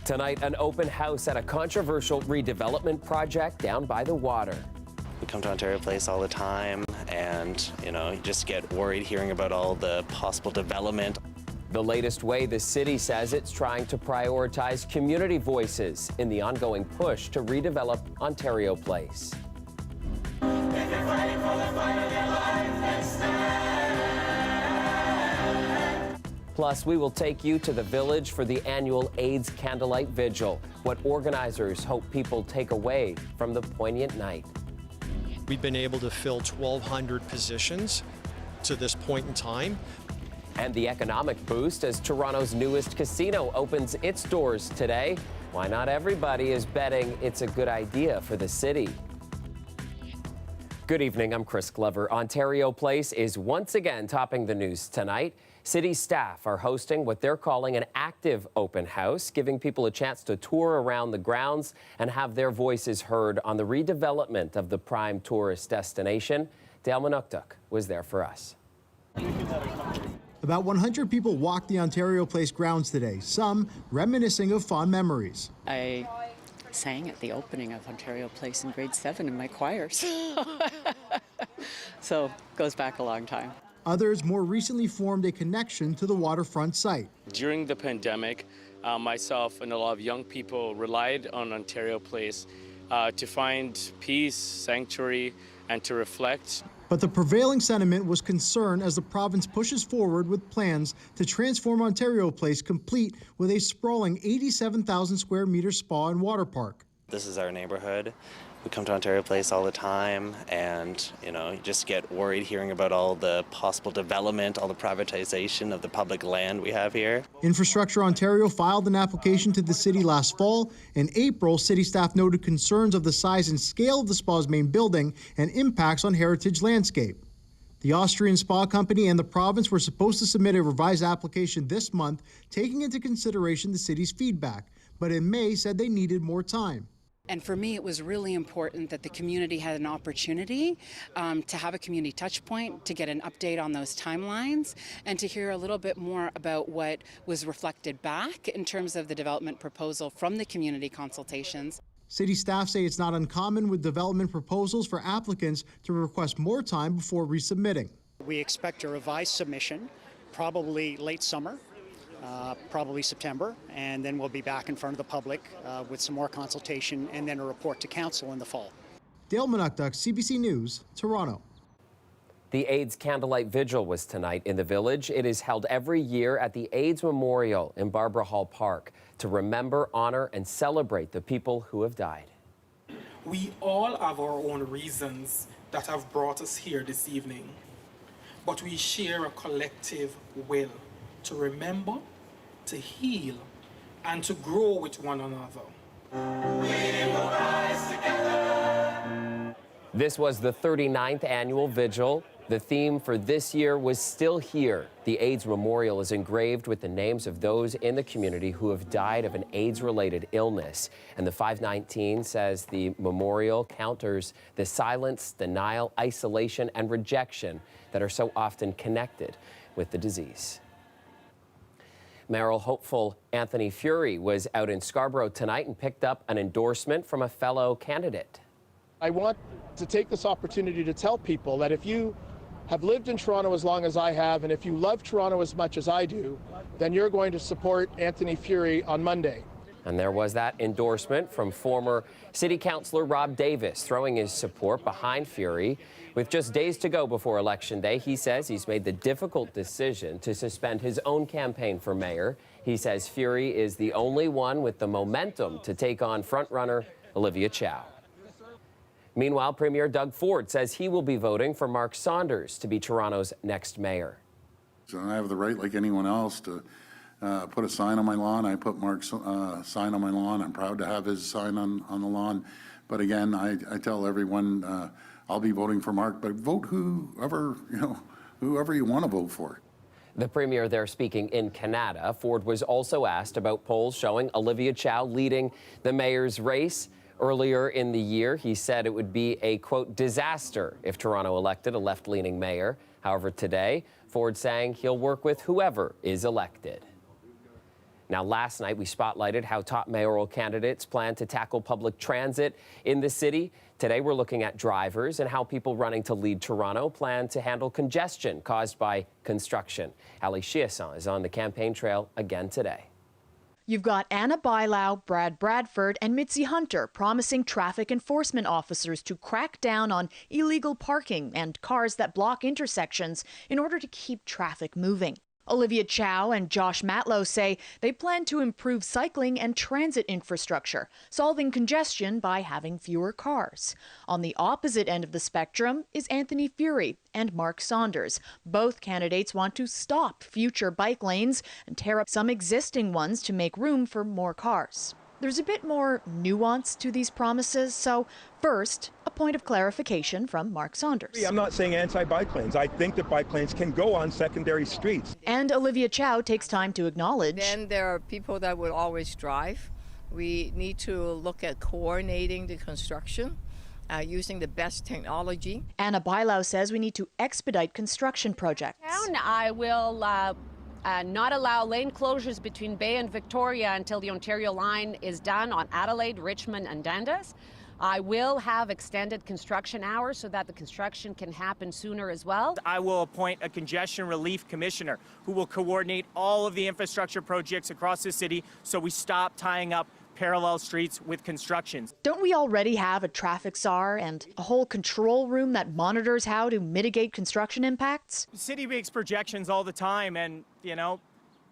Tonight, an open house at a controversial redevelopment project down by the water. We come to Ontario Place all the time, and you just get worried hearing about all the possible development. The latest way the city says it's trying to prioritize community voices in the ongoing push to redevelop Ontario Place. Plus, we will take you to the Village for the annual AIDS Candlelight Vigil, what organizers hope people take away from the poignant night. We've been able to fill 1,200 positions to this point in time. And the economic boost as Toronto's newest casino opens its doors today. Why not everybody is betting it's a good idea for the city. Good evening, I'm Chris Glover. Ontario Place is once again topping the news tonight. City staff are hosting what they're calling an active open house, giving people a chance to tour around the grounds and have their voices heard on the redevelopment of the prime tourist destination. Dale Manuktuk was there for us. About 100 people walked the Ontario Place grounds today, some reminiscing of fond memories. I sang at the opening of Ontario Place in grade 7 in my choirs. So, goes back a long time. Others more recently formed a connection to the waterfront site. During the pandemic, myself and a lot of young people relied on Ontario Place to find peace, sanctuary, and to reflect. But the prevailing sentiment was concern as the province pushes forward with plans to transform Ontario Place, complete with a sprawling 87,000 square meter spa and water park. This is our neighborhood. We come to Ontario Place all the time, and you just get worried hearing about all the possible development, all the privatization of the public land we have here. Infrastructure Ontario filed an application to the city last fall. In April, city staff noted concerns of the size and scale of the spa's main building and impacts on heritage landscape. The Austrian spa company and the province were supposed to submit a revised application this month, taking into consideration the city's feedback, but in May said they needed more time. And for me, it was really important that the community had an opportunity to have a community touch point, to get an update on those timelines, and to hear a little bit more about what was reflected back in terms of the development proposal from the community consultations. City staff say it's not uncommon with development proposals for applicants to request more time before resubmitting. We expect a revised submission, probably late summer. Probably September, and then we'll be back in front of the public with some more consultation and then a report to council in the fall. Dale Manuktuk, CBC News, Toronto. The AIDS Candlelight Vigil was tonight in the Village. It is held every year at the AIDS Memorial in Barbara Hall Park to remember, honor, and celebrate the people who have died. We all have our own reasons that have brought us here this evening, but we share a collective will to remember, to heal, and to grow with one another. We will rise together. This was the 39th annual vigil. The theme for this year was Still Here. The AIDS Memorial is engraved with the names of those in the community who have died of an AIDS-related illness. And the 519 says the memorial counters the silence, denial, isolation, and rejection that are so often connected with the disease. Mayoral hopeful Anthony Furey was out in Scarborough tonight and picked up an endorsement from a fellow candidate. I want to take this opportunity to tell people that if you have lived in Toronto as long as I have, and if you love Toronto as much as I do, then you're going to support Anthony Furey on Monday. And there was that endorsement from former City Councillor Rob Davis, throwing his support behind Furey. With just days to go before Election Day, he says he's made the difficult decision to suspend his own campaign for mayor. He says Furey is the only one with the momentum to take on frontrunner Olivia Chow. Meanwhile, Premier Doug Ford says he will be voting for Mark Saunders to be Toronto's next mayor. So I have the right, like anyone else, to put a sign on my lawn. I put Mark's sign on my lawn. I'm proud to have his sign on the lawn. But again, I tell everyone I'll be voting for Mark, but vote whoever you want to vote for. The premier there speaking in Canada. Ford was also asked about polls showing Olivia Chow leading the mayor's race. Earlier in the year, he said it would be a, quote, disaster if Toronto elected a left-leaning mayor. However, today, Ford saying he'll work with whoever is elected. Now, last night we spotlighted how top mayoral candidates plan to tackle public transit in the city. Today we're looking at drivers and how people running to lead Toronto plan to handle congestion caused by construction. Ali Chiasson is on the campaign trail again today. You've got Anna Bilau, Brad Bradford, and Mitzi Hunter promising traffic enforcement officers to crack down on illegal parking and cars that block intersections in order to keep traffic moving. Olivia Chow and Josh Matlow say they plan to improve cycling and transit infrastructure, solving congestion by having fewer cars. On the opposite end of the spectrum is Anthony Furey and Mark Saunders. Both candidates want to stop future bike lanes and tear up some existing ones to make room for more cars. There's a bit more nuance to these promises, so first, a point of clarification from Mark Saunders. I'm not saying anti-bike lanes. I think that bike lanes can go on secondary streets. And Olivia Chow takes time to acknowledge. Then there are people that would always drive. We need to look at coordinating the construction, using the best technology. Anna Bilau says we need to expedite construction projects. I will not allow lane closures between Bay and Victoria until the Ontario line is done on Adelaide, Richmond, and Dundas. I will have extended construction hours so that the construction can happen sooner as well. I will appoint a congestion relief commissioner who will coordinate all of the infrastructure projects across the city so we stop tying up parallel streets with constructions. Don't we already have a traffic czar and a whole control room that monitors how to mitigate construction impacts? The city makes projections all the time and,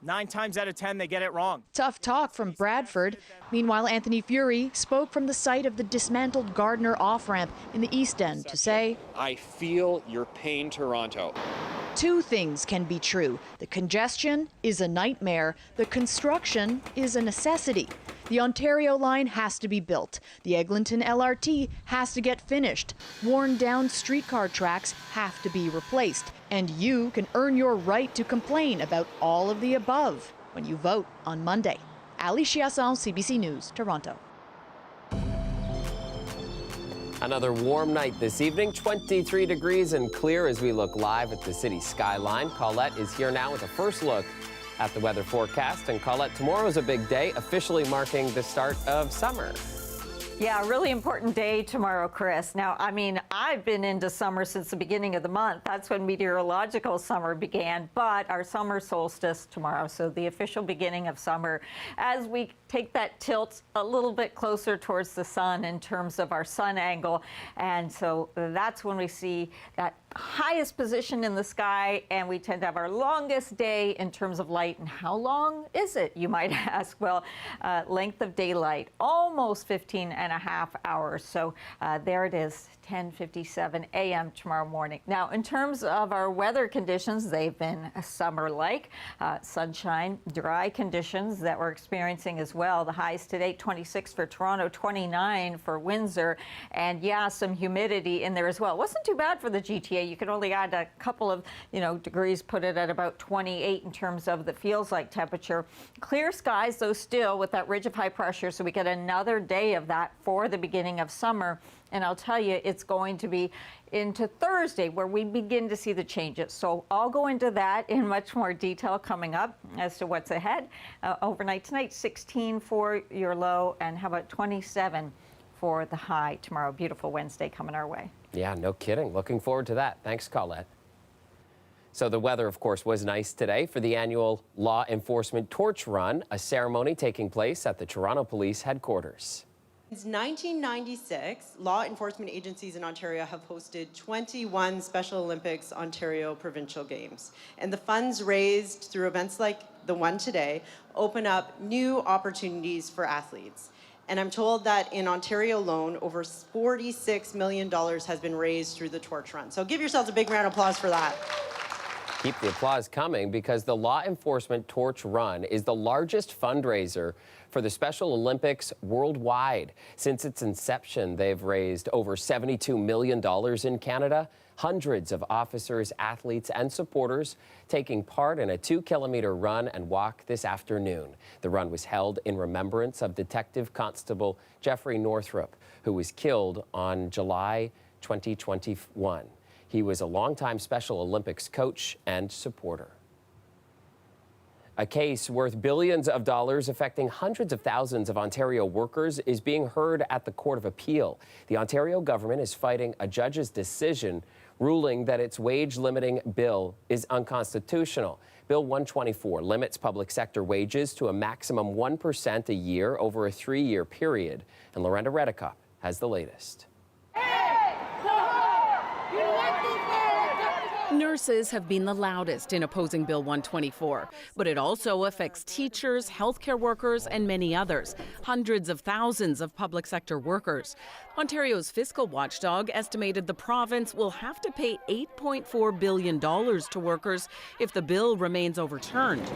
9 times out of 10 they get it wrong. Tough talk from Bradford. Meanwhile, Anthony Furey spoke from the site of the dismantled Gardner off-ramp in the East End to say, I feel your pain, Toronto. Two things can be true. The congestion is a nightmare. The construction is a necessity. The Ontario line has to be built. The Eglinton LRT has to get finished. Worn down streetcar tracks have to be replaced. And you can earn your right to complain about all of the above when you vote on Monday. Ali Chiasson, CBC News, Toronto. Another warm night this evening, 23 degrees and clear as we look live at the city skyline. Colette is here now with a first look at the weather forecast. And Colette, tomorrow's a big day, officially marking the start of summer. Yeah, a really important day tomorrow, Chris. Now, I've been into summer since the beginning of the month. That's when meteorological summer began, but our summer solstice tomorrow, so the official beginning of summer, as we take that tilt a little bit closer towards the sun in terms of our sun angle. And so that's when we see that highest position in the sky, and we tend to have our longest day in terms of light. And how long is it, you might ask? Well, length of daylight, almost 15 and a half hours. So there it is, 10:57 a.m. tomorrow morning. Now, in terms of our weather conditions, they've been summer-like. Sunshine, dry conditions that we're experiencing as well. The highs today, 26 for Toronto, 29 for Windsor, and yeah, some humidity in there as well. It wasn't too bad for the GTA. You could only add a couple of, degrees, put it at about 28 in terms of the feels-like temperature. Clear skies, though, still with that ridge of high pressure, so we get another day of that for the beginning of summer. And I'll tell you, it's going to be into Thursday where we begin to see the changes. So I'll go into that in much more detail coming up as to what's ahead. Overnight tonight, 16 for your low, and how about 27 for the high tomorrow. Beautiful Wednesday coming our way. Yeah, no kidding. Looking forward to that. Thanks, Colette. So the weather, of course, was nice today for the annual Law Enforcement Torch Run, a ceremony taking place at the Toronto Police Headquarters. Since 1996, law enforcement agencies in Ontario have hosted 21 Special Olympics Ontario Provincial Games. And the funds raised through events like the one today open up new opportunities for athletes. And I'm told that in Ontario alone, over $46 million has been raised through the Torch Run. So give yourselves a big round of applause for that. Keep the applause coming, because the Law Enforcement Torch Run is the largest fundraiser for the Special Olympics worldwide. Since its inception, they've raised over $72 million in Canada. Hundreds of officers, athletes, and supporters taking part in a 2-kilometer run and walk this afternoon. The run was held in remembrance of Detective Constable Jeffrey Northrup, who was killed on July 2021. He was a longtime Special Olympics coach and supporter. A case worth billions of dollars affecting hundreds of thousands of Ontario workers is being heard at the Court of Appeal. The Ontario government is fighting a judge's decision ruling that its wage-limiting bill is unconstitutional. Bill 124 limits public sector wages to a maximum 1% a year over a 3-year period. And Lorenda Redicop has the latest. Nurses have been the loudest in opposing Bill 124, but it also affects teachers, healthcare workers, and many others, hundreds of thousands of public sector workers. Ontario's fiscal watchdog estimated the province will have to pay $8.4 billion to workers if the bill remains overturned.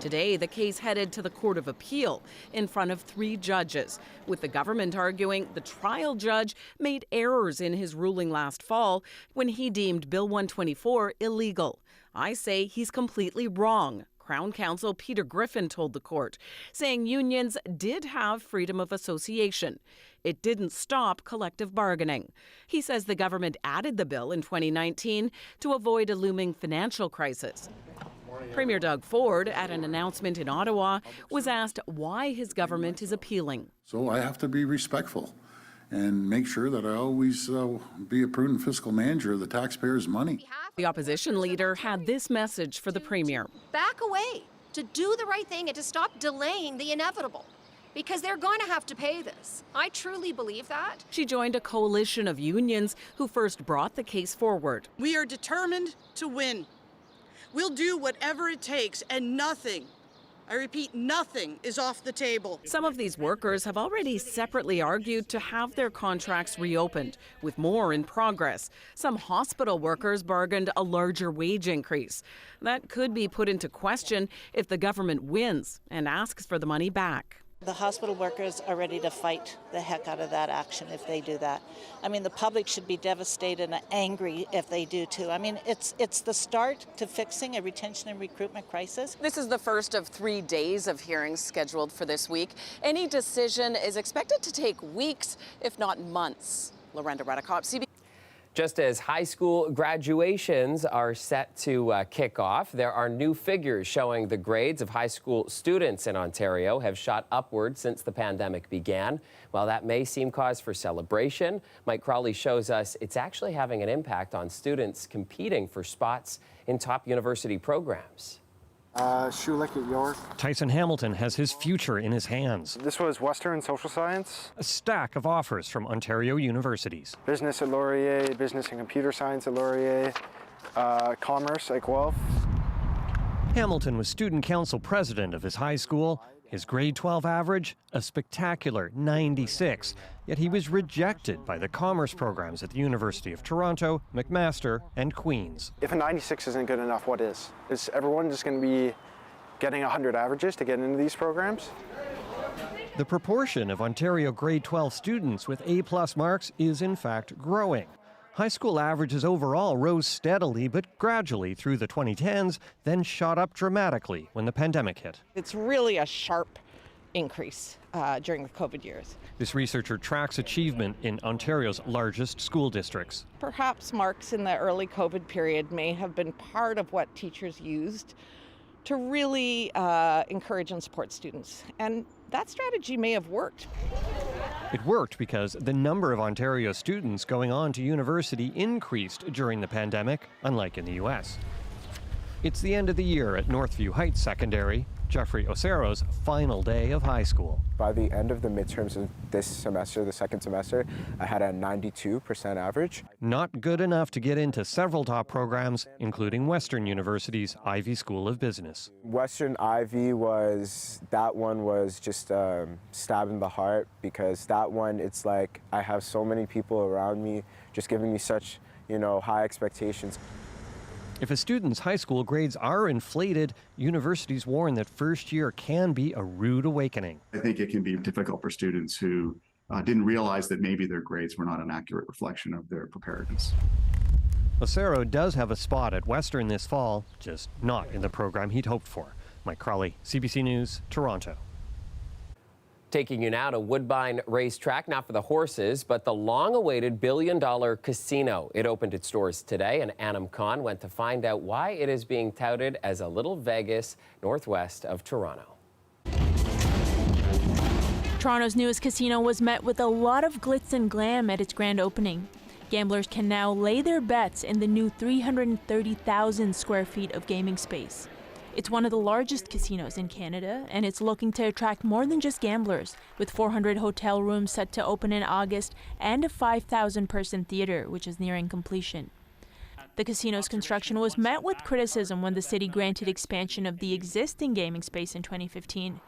Today, the case headed to the Court of Appeal in front of 3 judges, with the government arguing the trial judge made errors in his ruling last fall when he deemed Bill 124 illegal. I say he's completely wrong, Crown Counsel Peter Griffin told the court, saying unions did have freedom of association. It didn't stop collective bargaining. He says the government added the bill in 2019 to avoid a looming financial crisis. Premier Doug Ford, at an announcement in Ottawa, was asked why his government is appealing. So I have to be respectful and make sure that I always be a prudent fiscal manager of the taxpayers' money. The opposition leader had this message for the Premier. Back away, to do the right thing and to stop delaying the inevitable, because they're going to have to pay this. I truly believe that. She joined a coalition of unions who first brought the case forward. We are determined to win. We'll do whatever it takes, and nothing, I repeat, nothing is off the table. Some of these workers have already separately argued to have their contracts reopened, with more in progress. Some hospital workers bargained a larger wage increase. That could be put into question if the government wins and asks for the money back. The hospital workers are ready to fight the heck out of that action if they do that. I mean, the public should be devastated and angry if they do too. I mean, it's the start to fixing a retention and recruitment crisis. This is the first of 3 days of hearings scheduled for this week. Any decision is expected to take weeks, if not months. Lorenda Redicop, CBC. Just as high school graduations are set to kick off, there are new figures showing the grades of high school students in Ontario have shot upward since the pandemic began. While that may seem cause for celebration, Mike Crawley shows us it's actually having an impact on students competing for spots in top university programs. Schulich at York. Tyson Hamilton has his future in his hands. This was Western Social Science. A stack of offers from Ontario universities. Business at Laurier, Business and Computer Science at Laurier, Commerce at Guelph. Hamilton was student council president of his high school. His grade 12 average, a spectacular 96. Yet he was rejected by the commerce programs at the University of Toronto, McMaster, and Queen's. If a 96 isn't good enough, what is? Is everyone just going to be getting 100 averages to get into these programs? The proportion of Ontario grade 12 students with A+ marks is in fact growing. High school averages overall rose steadily but gradually through the 2010s, then shot up dramatically when the pandemic hit. It's really a sharp increase during the COVID years. This researcher tracks achievement in Ontario's largest school districts. Perhaps marks in the early COVID period may have been part of what teachers used to really encourage and support students. And that strategy may have worked. It worked because the number of Ontario students going on to university increased during the pandemic, unlike in the U.S. It's the end of the year at Northview Heights Secondary, Jeffrey Ocero's final day of high school. By the end of the midterms of this semester, the second semester, I had a 92% average. Not good enough to get into several top programs, including Western University's Ivy School of Business. Western Ivy that one was just a stab in the heart, because that one, it's like I have so many people around me just giving me such, high expectations. If a student's high school grades are inflated, universities warn that first year can be a rude awakening. I think it can be difficult for students who didn't realize that maybe their grades were not an accurate reflection of their preparedness. Ocero does have a spot at Western this fall, just not in the program he'd hoped for. Mike Crawley, CBC News, Toronto. Taking you now to Woodbine Racetrack, not for the horses, but the long-awaited billion-dollar casino. It opened its doors today, and Anam Khan went to find out why it is being touted as a little Vegas northwest of Toronto. Toronto's newest casino was met with a lot of glitz and glam at its grand opening. Gamblers can now lay their bets in the new 330,000 square feet of gaming space. It's one of the largest casinos in Canada, and it's looking to attract more than just gamblers, with 400 hotel rooms set to open in August and a 5,000-person theater, which is nearing completion. The casino's construction was met with criticism when the city granted expansion of the existing gaming space in 2015.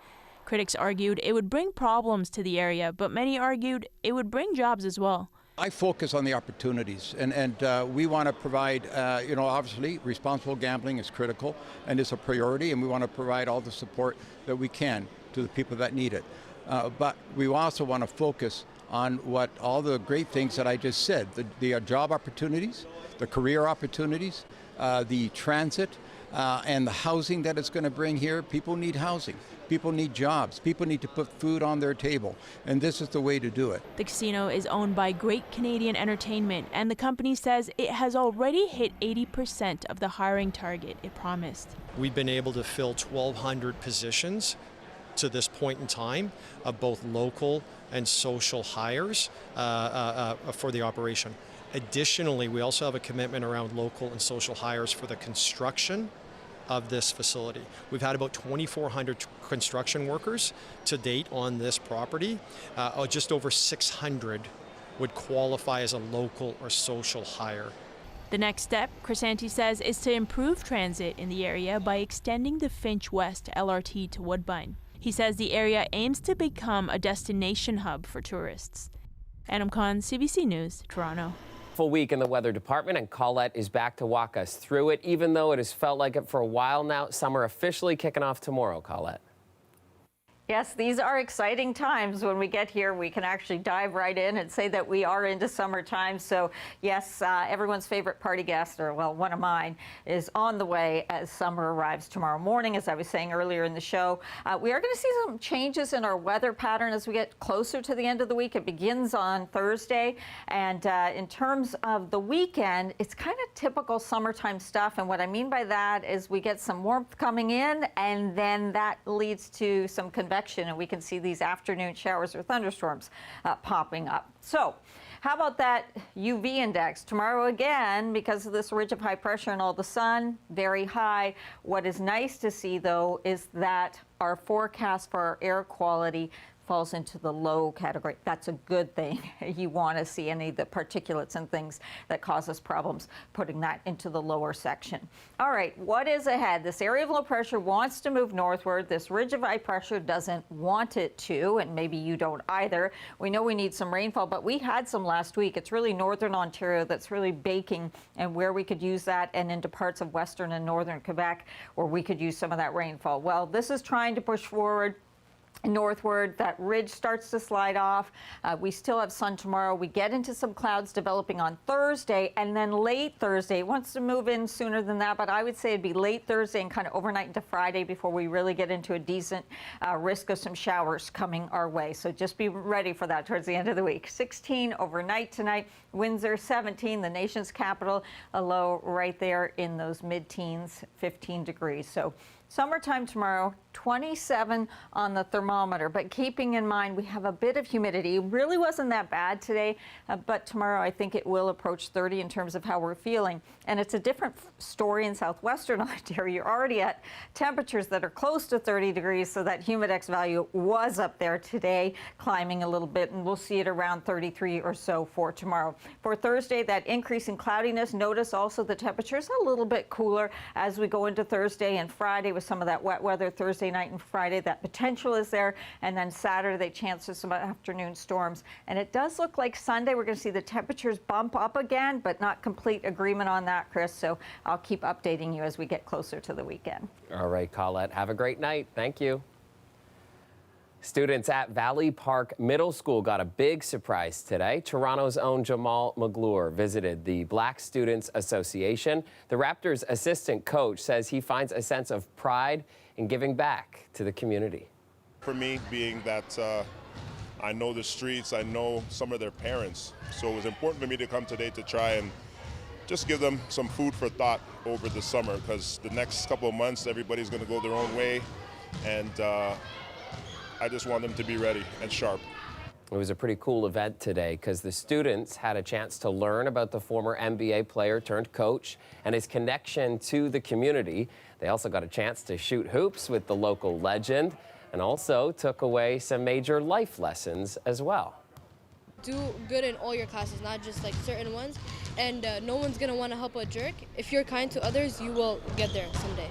Critics argued it would bring problems to the area, but many argued it would bring jobs as well. I focus on the opportunities, and we want to provide, obviously responsible gambling is critical and is a priority, and we want to provide all the support that we can to the people that need it. But we also want to focus on all the great things that I just said, the job opportunities, the career opportunities, the transit, and the housing that it's going to bring here. People need housing. People need jobs. People need to put food on their table, and this is the way to do it. The casino is owned by Great Canadian Entertainment, and the company says it has already hit 80% of the hiring target it promised. We've been able to fill 1,200 positions to this point in time of both local and social hires for the operation. Additionally, we also have a commitment around local and social hires for the construction of this facility. We've had about 2,400 construction workers to date on this property. Just over 600 would qualify as a local or social hire. The next step, Crisanti says, is to improve transit in the area by extending the Finch West LRT to Woodbine. He says the area aims to become a destination hub for tourists. Anam Khan, CBC News, Toronto. Full week in the weather department, and Colette is back to walk us through it. Even though it has felt like it for a while now, summer officially kicking off tomorrow, Colette. Yes, these are exciting times. When we get here, we can actually dive right in and say that we are into summertime. So yes, everyone's favorite party guest, or well, one of mine, is on the way as summer arrives tomorrow morning. As I was saying earlier in the show, we are going to see some changes in our weather pattern as we get closer to the end of the week. It begins on Thursday. And in terms of the weekend, it's kind of typical summertime stuff. And what I mean by that is we get some warmth coming in, and then that leads to some convection, and we can see these afternoon showers or thunderstorms popping up. So how about that UV index? Tomorrow again, because of this ridge of high pressure and all the sun, very high. What is nice to see, though, is that our forecast for our air quality falls into the low category. That's a good thing. You want to see any of the particulates and things that cause us problems, putting that into the lower section. All right, what is ahead? This area of low pressure wants to move northward. This ridge of high pressure doesn't want it to, and maybe you don't either. We know we need some rainfall, but we had some last week. It's really northern Ontario that's really baking, and where we could use that, and into parts of western and northern Quebec where we could use some of that rainfall. Well, this is trying to push forward northward. That ridge starts to slide off. We still have sun tomorrow. We get into some clouds developing on Thursday, and then late Thursday. It wants to move in sooner than that, but I would say it'd be late Thursday and kind of overnight into Friday before we really get into a decent risk of some showers coming our way. So just be ready for that towards the end of the week. 16 overnight tonight. Windsor 17, the nation's capital, a low right there in those mid-teens, 15 degrees. So summertime tomorrow, 27 on the thermometer, but keeping in mind we have a bit of humidity. It really wasn't that bad today, but tomorrow I think it will approach 30 in terms of how we're feeling. And it's a different story in southwestern Ontario. You're already at temperatures that are close to 30 degrees, so that humidex value was up there today, climbing a little bit, and we'll see it around 33 or so for tomorrow. For Thursday, that increase in cloudiness. Notice also the temperatures a little bit cooler as we go into Thursday and Friday with some of that wet weather. Thursday night and Friday, that potential is there. And then Saturday, chance of some afternoon storms. And it does look like Sunday we're going to see the temperatures bump up again, but not complete agreement on that, Chris. So I'll keep updating you as we get closer to the weekend. All right, Colette, have a great night. Thank you. Students at Valley Park Middle School got a big surprise today. Toronto's own Jamal McGlure visited the Black Students Association. The Raptors' assistant coach says he finds a sense of pride in giving back to the community. For me, being that I know the streets, I know some of their parents. So it was important for me to come today to try and just give them some food for thought over the summer, because the next couple of months, everybody's going to go their own way. And I just want them to be ready and sharp. It was a pretty cool event today because the students had a chance to learn about the former NBA player turned coach and his connection to the community. They also got a chance to shoot hoops with the local legend and also took away some major life lessons as well. Do good in all your classes, not just like certain ones. And no one's gonna want to help a jerk. If you're kind to others, you will get there someday.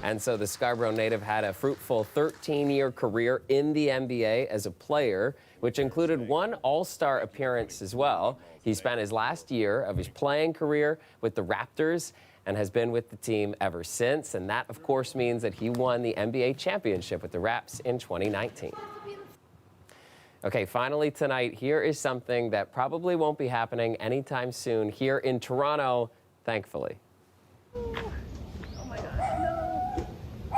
And so the Scarborough native had a fruitful 13-year career in the NBA as a player, which included one All-Star appearance as well. He spent his last year of his playing career with the Raptors and has been with the team ever since. And that, of course, means that he won the NBA championship with the Raps in 2019. Okay, finally tonight, here is something that probably won't be happening anytime soon here in Toronto, thankfully.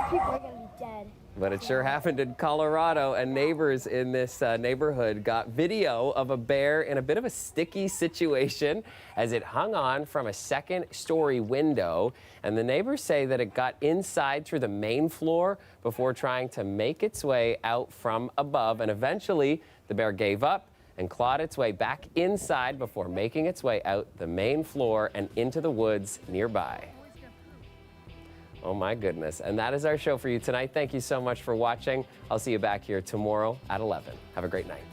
People are gonna be dead. But it sure happened in Colorado, and neighbors in this neighborhood got video of a bear in a bit of a sticky situation as it hung on from a second-story window. And the neighbors say that it got inside through the main floor before trying to make its way out from above. And eventually, the bear gave up and clawed its way back inside before making its way out the main floor and into the woods nearby. Oh my goodness. And that is our show for you tonight. Thank you so much for watching. I'll see you back here tomorrow at 11. Have a great night.